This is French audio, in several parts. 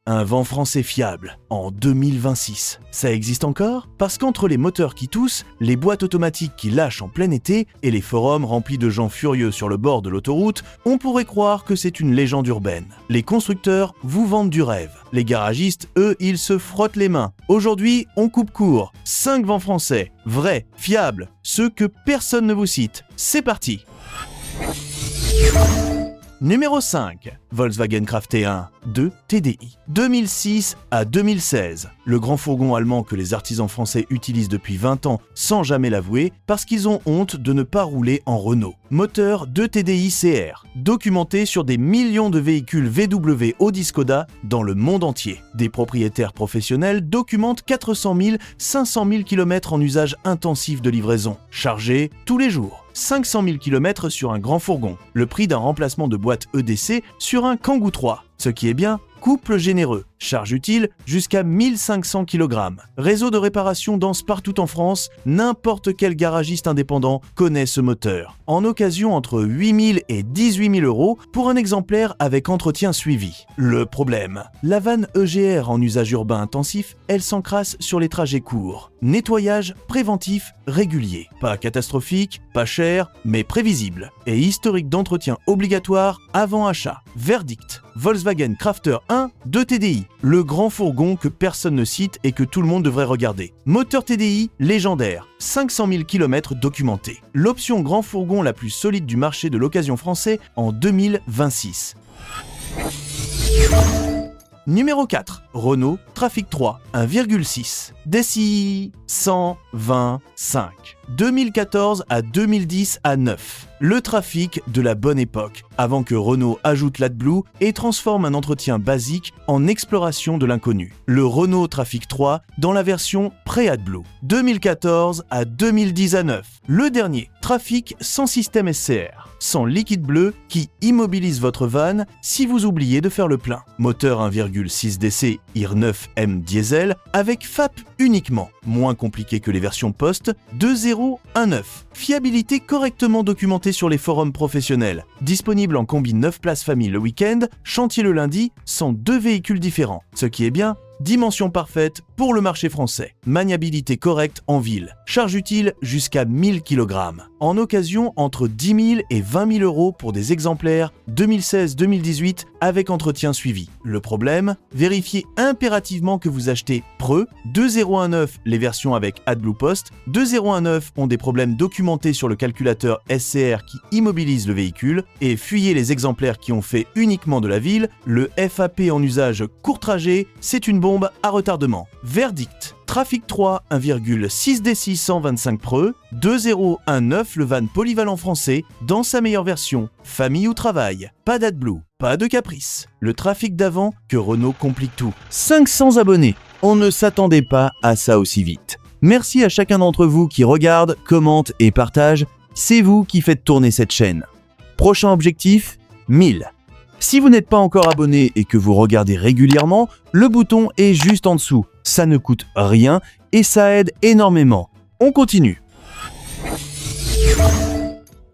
un vent français fiable en 2026. Ça existe encore? Parce qu'entre les moteurs qui toussent, les boîtes automatiques qui lâchent en plein été et les forums remplis de gens furieux sur le bord de l'autoroute, on pourrait croire que c'est une légende urbaine. Les constructeurs vous vendent du rêve. Les garagistes, eux, ils se frottent les mains. Aujourd'hui, on coupe court. 5 vents français, vrais, fiables, ceux que personne ne vous cite. C'est parti! Numéro 5. Volkswagen Crafter 1 2 TDI. 2006 à 2016. Le grand fourgon allemand que les artisans français utilisent depuis 20 ans sans jamais l'avouer parce qu'ils ont honte de ne pas rouler en Renault. Moteur 2 TDI CR. Documenté sur des millions de véhicules VW Audi Skoda dans le monde entier. Des propriétaires professionnels documentent 400 000, 500 000 km en usage intensif de livraison. Chargé tous les jours. 500 000 km sur un grand fourgon, le prix d'un remplacement de boîte EDC sur un Kangoo 3. Ce qui est bien, couple généreux, charge utile jusqu'à 1500 kg. Réseau de réparation dense partout en France, n'importe quel garagiste indépendant connaît ce moteur. En occasion entre 8 000 et 18 000 euros pour un exemplaire avec entretien suivi. Le problème, la vanne EGR en usage urbain intensif, elle s'encrasse sur les trajets courts. Nettoyage préventif régulier. Pas catastrophique, pas cher, mais prévisible. Et historique d'entretien obligatoire avant achat. Verdict, Volkswagen Crafter 1 2 TDI, le grand fourgon que personne ne cite et que tout le monde devrait regarder. Moteur TDI légendaire, 500 000 km documentés. L'option grand fourgon la plus solide du marché de l'occasion français en 2026. Numéro 4. Renault Trafic 3 1,6. DCI 125. 2014 à 2010 à 9. Le trafic de la bonne époque, avant que Renault ajoute l'AdBlue et transforme un entretien basique en exploration de l'inconnu. Le Renault Trafic 3 dans la version pré-AdBlue. 2014 à 2010 à 9. Le dernier, trafic sans système SCR, sans liquide bleu qui immobilise votre van si vous oubliez de faire le plein. Moteur 1,6 DC IR9M diesel avec FAP uniquement. Moins compliqué que les versions post, 2019. Fiabilité correctement documentée sur les forums professionnels. Disponible en combi 9 places famille le week-end, chantier le lundi, sans 2 véhicules différents. Ce qui est bien, dimension parfaite pour le marché français. Maniabilité correcte en ville. Charge utile jusqu'à 1000 kg. En occasion entre 10 000 et 20 000 euros pour des exemplaires 2016-2018 avec entretien suivi. Le problème, vérifiez impérativement que vous achetez Preux. 2019 les versions avec AdBlue Post. 2019 ont des problèmes documentés sur le calculateur SCR qui immobilise le véhicule. Et fuyez les exemplaires qui ont fait uniquement de la ville. Le FAP en usage court trajet, c'est une bombe à retardement. Verdict. Trafic 3 1,6 DC 125 Preux, 2019 le van polyvalent français dans sa meilleure version, famille ou travail, pas d'AdBlue, pas de caprice. Le trafic d'avant que Renault complique tout. 500 abonnés, on ne s'attendait pas à ça aussi vite. Merci à chacun d'entre vous qui regarde, commente et partage, c'est vous qui faites tourner cette chaîne. Prochain objectif, 1000. Si vous n'êtes pas encore abonné et que vous regardez régulièrement, le bouton est juste en dessous. Ça ne coûte rien et ça aide énormément. On continue.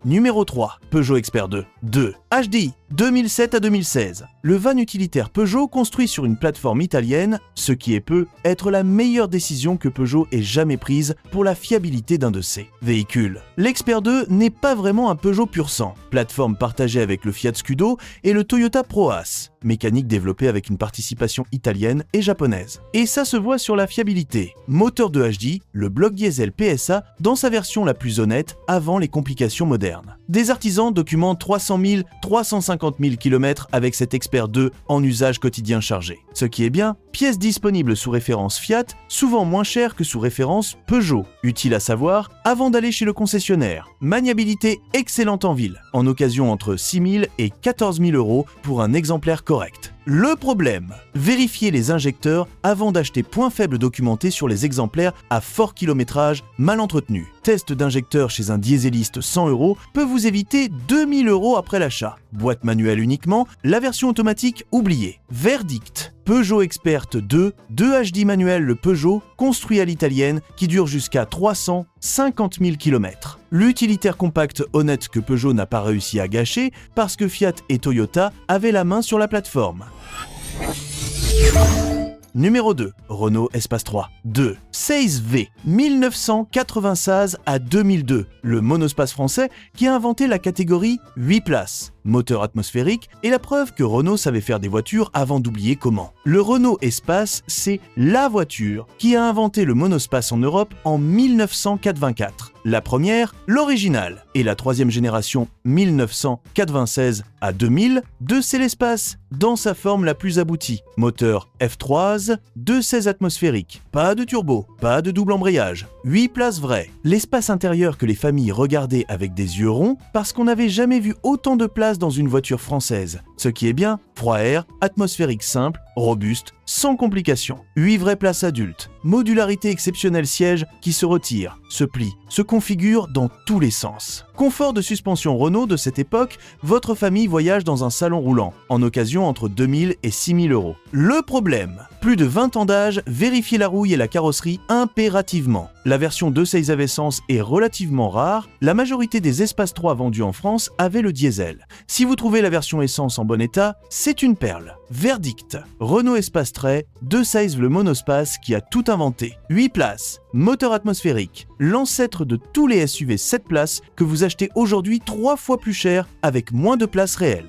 Numéro 3. Peugeot Expert 2. 2. HDI. 2007 à 2016. Le van utilitaire Peugeot construit sur une plateforme italienne, ce qui est peut être la meilleure décision que Peugeot ait jamais prise pour la fiabilité d'un de ses véhicules. L'Expert 2 n'est pas vraiment un Peugeot pur sang, plateforme partagée avec le Fiat Scudo et le Toyota ProAce, mécanique développée avec une participation italienne et japonaise. Et ça se voit sur la fiabilité. Moteur de HDI, le bloc diesel PSA dans sa version la plus honnête avant les complications modernes. Des artisans documentent 300 000, 350 000 km avec cet Expert 2 en usage quotidien chargé. Ce qui est bien, pièces disponibles sous référence Fiat, souvent moins chères que sous référence Peugeot. Utile à savoir avant d'aller chez le concessionnaire. Maniabilité excellente en ville, en occasion entre 6 000 et 14 000 euros pour un exemplaire correct. Le problème, vérifiez les injecteurs avant d'acheter point faible documenté sur les exemplaires à fort kilométrage mal entretenus. Test d'injecteur chez un dieseliste 100 € peut vous éviter 2000 € après l'achat. Boîte manuelle uniquement, la version automatique oubliée. Verdict. Peugeot Expert 2 HD manuel le Peugeot, construit à l'italienne, qui dure jusqu'à 350 000 km. L'utilitaire compact honnête que Peugeot n'a pas réussi à gâcher parce que Fiat et Toyota avaient la main sur la plateforme. Numéro 2, Renault Espace 3. 2. 16V, 1996 à 2002, le monospace français qui a inventé la catégorie 8 places. Moteur atmosphérique est la preuve que Renault savait faire des voitures avant d'oublier comment. Le Renault Espace, c'est la voiture qui a inventé le monospace en Europe en 1984. La première, l'originale, et la troisième génération 1996 à 2000 de C'est l'Espace, dans sa forme la plus aboutie. Moteur F3, 2.16 atmosphérique, pas de turbo, pas de double embrayage, 8 places vraies. L'espace intérieur que les familles regardaient avec des yeux ronds parce qu'on n'avait jamais vu autant de place dans une voiture française. Ce qui est bien, froid air, atmosphérique simple, robuste, sans complications. 8 vraies places adultes, modularité exceptionnelle siège qui se retire, se plie, se configure dans tous les sens. Confort de suspension Renault de cette époque, votre famille voyage dans un salon roulant, en occasion entre 2000 et 6000 euros. Le problème, plus de 20 ans d'âge, vérifiez la rouille et la carrosserie impérativement. La version 2.16 à essence est relativement rare, la majorité des Espace 3 vendus en France avaient le diesel. Si vous trouvez la version essence en bon état, c'est une perle. Verdict, Renault Espace Trait, 2.16 le monospace qui a tout inventé. 8 places, moteur atmosphérique, l'ancêtre de tous les SUV 7 places que vous achetez aujourd'hui 3 fois plus cher avec moins de place réelle.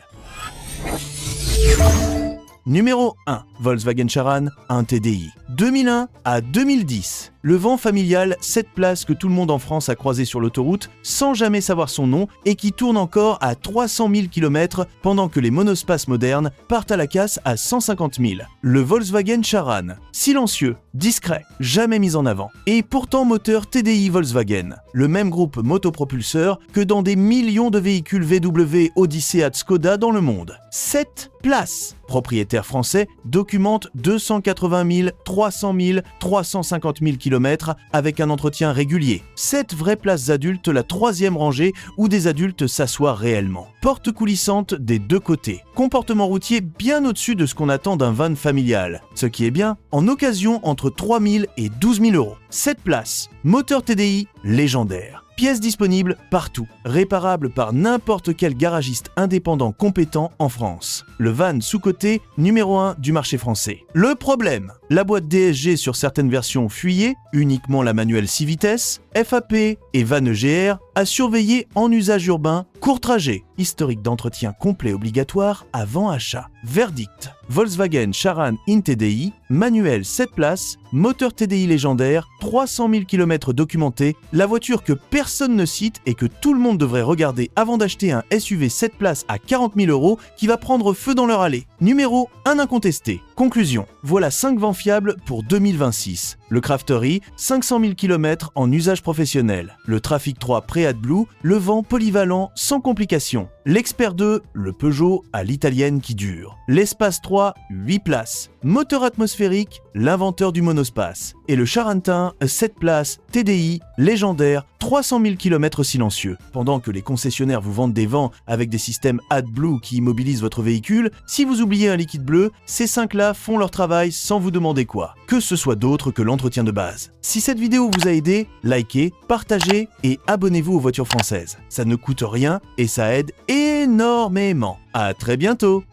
Numéro 1, Volkswagen Charan, un TDI. 2001 à 2010, le van familial 7 places que tout le monde en France a croisé sur l'autoroute sans jamais savoir son nom et qui tourne encore à 300 000 km pendant que les monospaces modernes partent à la casse à 150 000. Le Volkswagen Charan, silencieux, discret, jamais mis en avant. Et pourtant moteur TDI Volkswagen, le même groupe motopropulseur que dans des millions de véhicules VW, Odyssey, Skoda dans le monde. 7 places. Propriétaire français documente 280 000, 300 000, 350 000 km avec un entretien régulier. 7 vraies places adultes, la troisième rangée où des adultes s'assoient réellement. Porte coulissante des deux côtés. Comportement routier bien au-dessus de ce qu'on attend d'un van familial. Ce qui est bien, en occasion entre 3 000 et 12 000 euros. 7 places. Moteur TDI légendaire. Pièces disponibles partout, réparable par n'importe quel garagiste indépendant compétent en France. Le van sous-coté numéro 1 du marché français. Le problème, la boîte DSG sur certaines versions fuyait, uniquement la manuelle 6 vitesses, FAP et van EGR à surveiller en usage urbain, court trajet, historique d'entretien complet obligatoire avant achat. Verdict, Volkswagen Charan in TDI, manuel 7 places, moteur TDI légendaire, 300 000 km documentés, la voiture que personne ne cite et que tout le monde devrait regarder avant d'acheter un SUV 7 places à 40 000 euros qui va prendre feu dans leur allée. Numéro 1 incontesté. Conclusion, voilà 5 vents fiables pour 2026. Le Craftery, 500 000 km en usage professionnel. Le Trafic 3 Pre-AdBlue, le vent polyvalent sans complications. L'Expert 2, le Peugeot à l'italienne qui dure. L'Espace 3, 8 places. Moteur atmosphérique, l'inventeur du monospace. Et le Charantin, 7 places, TDI, légendaire, 300 000 km silencieux. Pendant que les concessionnaires vous vendent des vents avec des systèmes AdBlue qui immobilisent votre véhicule, si vous oubliez un liquide bleu, ces 5-là font leur travail sans vous demander quoi. Que ce soit d'autre que l'entretien de base. Si cette vidéo vous a aidé, likez, partagez et abonnez-vous aux voitures françaises. Ça ne coûte rien et ça aide énormément. À très bientôt!